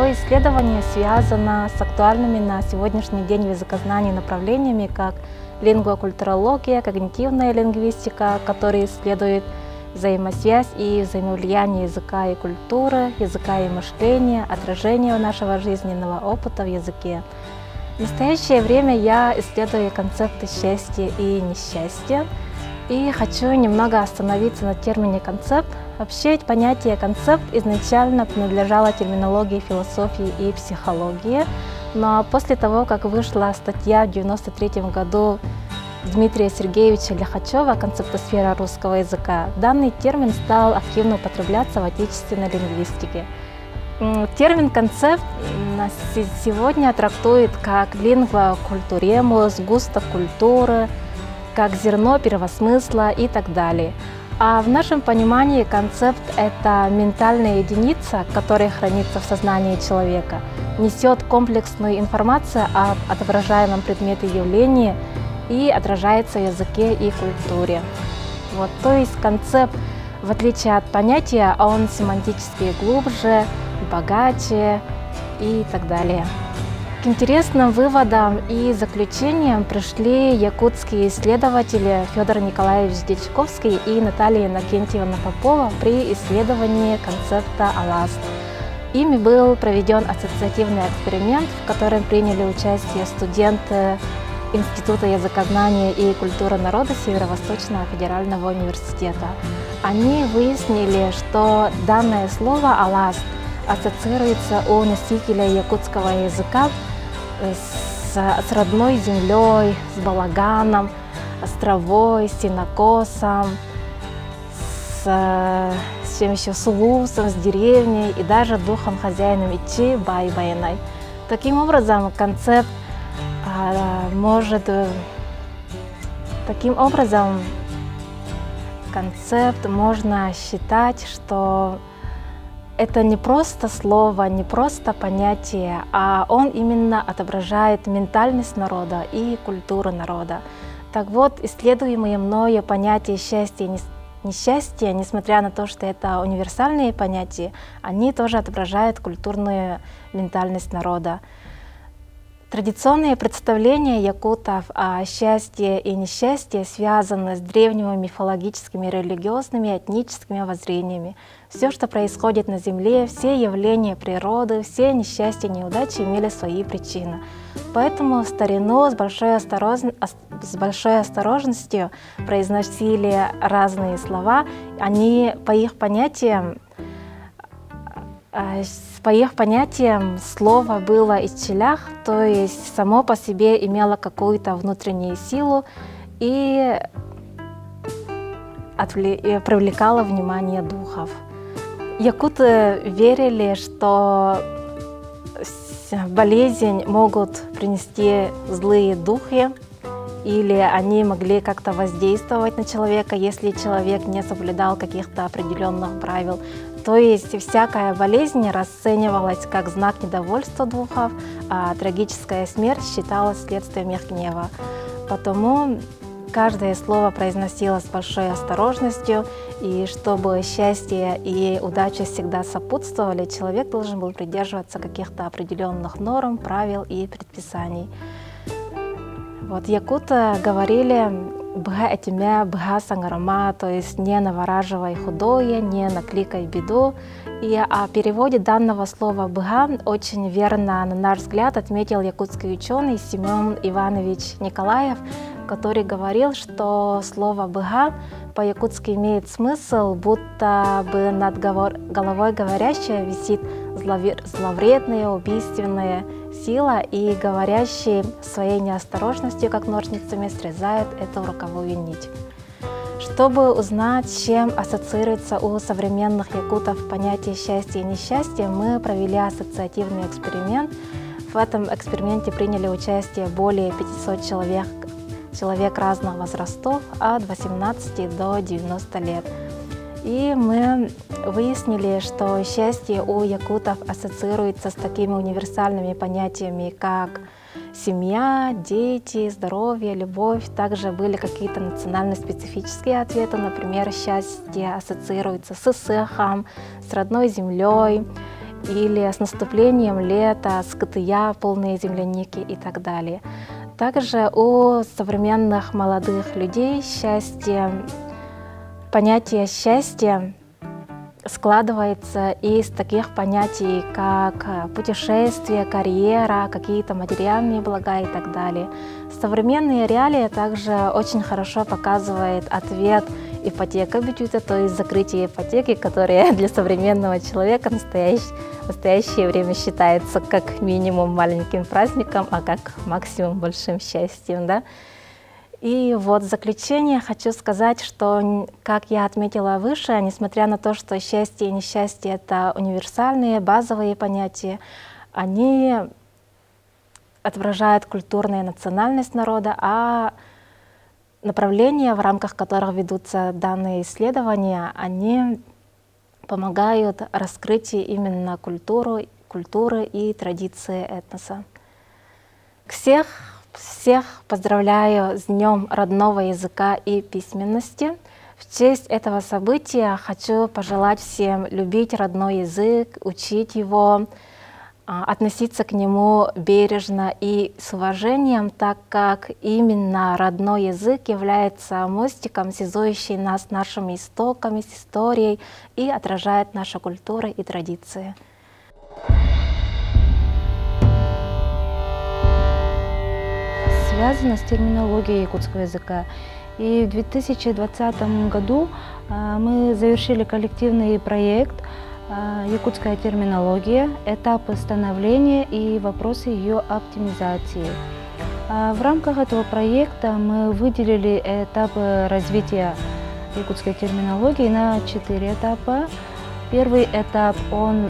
Мое исследование связано с актуальными на сегодняшний день в языкознании направлениями, как лингвокультурология, когнитивная лингвистика, которые исследуют взаимосвязь и взаимовлияние языка и культуры, языка и мышления, отражение нашего жизненного опыта в языке. В настоящее время я исследую концепты счастья и несчастья, и хочу немного остановиться на термине «концепт». Вообще, понятие «концепт» изначально принадлежало терминологии философии и психологии, но после того, как вышла статья в 1993 году Дмитрия Сергеевича Лихачева «Концептосфера русского языка», данный термин стал активно употребляться в отечественной лингвистике. Термин «концепт» сегодня трактует как лингвокультуремус, сгусток культуры, как зерно первосмысла и так далее. А в нашем понимании концепт – это ментальная единица, которая хранится в сознании человека, несет комплексную информацию об отображаемом предмете явления и отражается в языке и культуре. То есть концепт, в отличие от понятия, он семантически глубже, богаче и так далее. К интересным выводам и заключениям пришли якутские исследователи Федор Николаевич Дичковский и Наталья Иннокентьевна Попова при исследовании концепта «Аласт». Ими был проведен ассоциативный эксперимент, в котором приняли участие студенты Института языкознания и культуры народа Северо-Восточного федерального университета. Они выяснили, что данное слово «аласт» ассоциируется у носителя якутского языка с родной землей, с балаганом, с травой, с сенокосом, с чем еще, с улусом, с деревней и даже духом хозяином Ичи Бай-Байнай. Таким образом, концепт можно считать, что это не просто слово, не просто понятие, а он именно отображает ментальность народа и культуру народа. Так вот, исследуемые мною понятия счастья и несчастья, несмотря на то, что это универсальные понятия, они тоже отображают культурную ментальность народа. Традиционные представления якутов о счастье и несчастье связаны с древними мифологическими, религиозными, этническими воззрениями. Все, что происходит на Земле, все явления природы, все несчастья и неудачи имели свои причины. Поэтому в старину с большой осторожностью произносили разные слова. Они, по их понятиям, слово было исчелях, то есть само по себе имело какую-то внутреннюю силу и привлекало внимание духов. Якуты верили, что болезнь могут принести злые духи, или они могли как-то воздействовать на человека, если человек не соблюдал каких-то определенных правил. То есть всякая болезнь расценивалась как знак недовольства духов, а трагическая смерть считалась следствием их гнева. Потому каждое слово произносилось с большой осторожностью, и чтобы счастье и удача всегда сопутствовали, человек должен был придерживаться каких-то определенных норм, правил и предписаний. Якуты говорили «бга этимя, бга сангарама», то есть «не навораживай худое, не накликай беду». И о переводе данного слова «бга» очень верно, на наш взгляд, отметил якутский ученый Семен Иванович Николаев, который говорил, что слово «бга» по-якутски имеет смысл, будто бы над головой говорящего висит зловредная, убийственная сила, и говорящий своей неосторожностью, как ножницами, срезает эту роковую нить. Чтобы узнать, с чем ассоциируется у современных якутов понятие счастья и несчастья, мы провели ассоциативный эксперимент. В этом эксперименте приняли участие более 500 человек разных возрастов, от 18 до 90 лет. И мы выяснили, что счастье у якутов ассоциируется с такими универсальными понятиями, как семья, дети, здоровье, любовь. Также были какие-то национально-специфические ответы. Например, счастье ассоциируется с исыхом, с родной землей. или с наступлением лета, скотыя, полные земляники и так далее. Также у современных молодых людей понятие счастья складывается из таких понятий, как путешествие, карьера, какие-то материальные блага и так далее. Современные реалии также очень хорошо показывает ответ ипотека бюджета, то есть закрытие ипотеки, которое для современного человека в настоящее время считается как минимум маленьким праздником, а как максимум большим счастьем. Да? И вот в заключение хочу сказать, что, как я отметила выше, несмотря на то, что счастье и несчастье — это универсальные, базовые понятия, они отображают культурную национальность народа, а направления, в рамках которых ведутся данные исследования, они помогают раскрытию именно культуры и традиции этноса. Всех поздравляю с Днем родного языка и письменности. В честь этого события хочу пожелать всем любить родной язык, учить его, относиться к нему бережно и с уважением, так как именно родной язык является мостиком, связующий нас с нашими истоками, с историей и отражает нашу культуру и традиции. Связано с терминологией якутского языка. И в 2020 году мы завершили коллективный проект «Якутская терминология. Этапы становления и вопросы ее оптимизации». В рамках этого проекта мы выделили этапы развития якутской терминологии на 4 этапа. Первый этап, он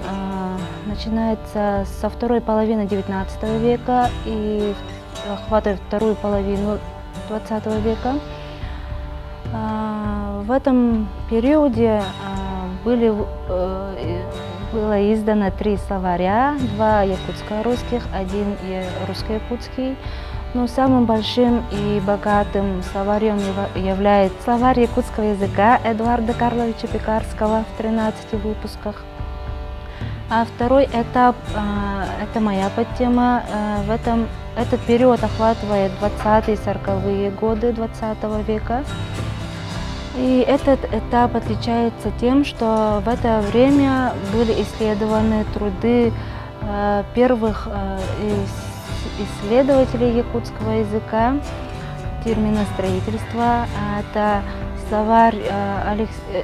начинается со второй половины XIX века и охватывает вторую половину XX века. В этом периоде было издано 3 словаря, 2 якутско-русских, 1 русско-якутский. Но самым большим и богатым словарем является словарь якутского языка Эдуарда Карловича Пекарского в 13 выпусках. А второй этап – это моя подтема. Этот период охватывает 20-е и 40-е годы XX века. И этот этап отличается тем, что в это время были исследованы труды первых исследователей якутского языка, терминостроительства. Это словарь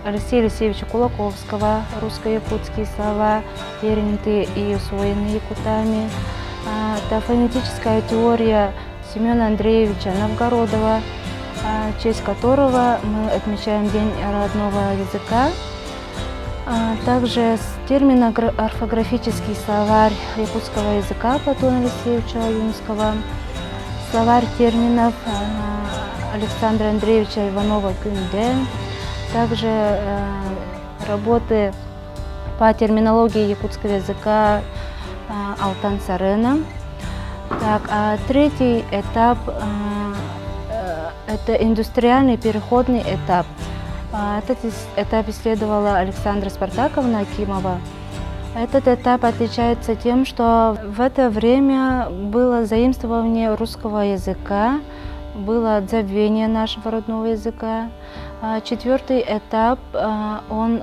Алексея Алексеевича Кулаковского, русско-якутские слова, переняты и усвоены якутами. Это фонетическая теория Семена Андреевича Новгородова, в честь которого мы отмечаем День родного языка. Также термино-орфографический словарь якутского языка Платона Алексеевича Юнского, словарь терминов Александра Андреевича Иванова-Кюнде, также работы по терминологии якутского языка Алтан Сарена. Третий этап – это индустриальный переходный этап. Этот этап исследовала Александра Спартаковна Акимова. Этот этап отличается тем, что в это время было заимствование русского языка, было забвение нашего родного языка. Четвертый этап, он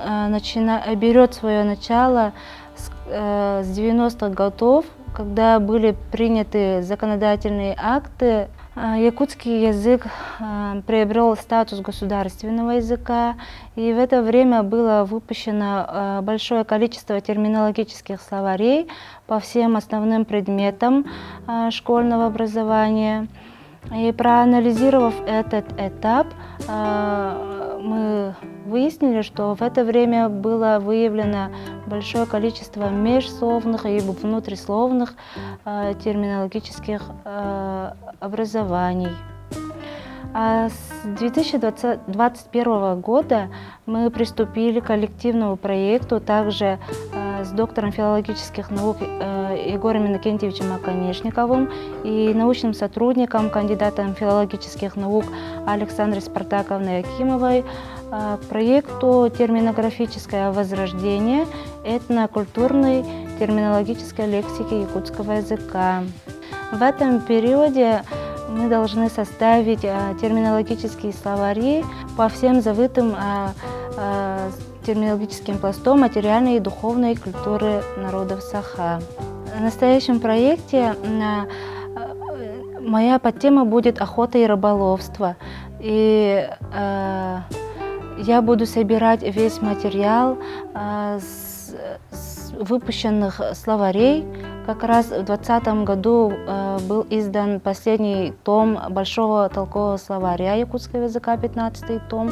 берет свое начало с 90-х годов, когда были приняты законодательные акты. Якутский язык приобрел статус государственного языка, и в это время было выпущено большое количество терминологических словарей по всем основным предметам школьного образования. И проанализировав этот этап, мы выяснили, что в это время было выявлено большое количество межсловных и внутрисловных терминологических образований. А с 2021 года мы приступили к коллективному проекту также с доктором филологических наук Егором Иннокентьевичем Оконечниковым и научным сотрудником, кандидатом филологических наук Александрой Спартаковной Акимовой к проекту «Терминографическое возрождение этнокультурной терминологической лексики якутского языка». В этом периоде мы должны составить терминологические словари по всем забытым терминологическим пластом материальной и духовной культуры народов Саха. В настоящем проекте моя подтема будет охота и рыболовство. И я буду собирать весь материал с выпущенных словарей. Как раз в 2020 году был издан последний том Большого толкового словаря якутского языка, 15-й том.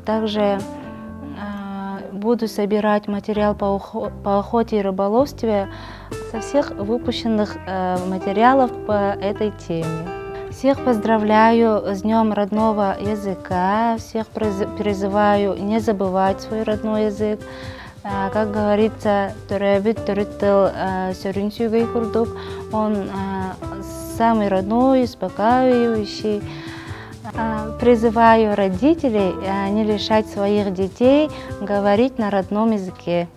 Также буду собирать материал по охоте и рыболовстве со всех выпущенных материалов по этой теме. Всех поздравляю с Днем родного языка, всех призываю не забывать свой родной язык. Как говорится, он самый родной, успокаивающий. Призываю родителей не лишать своих детей говорить на родном языке.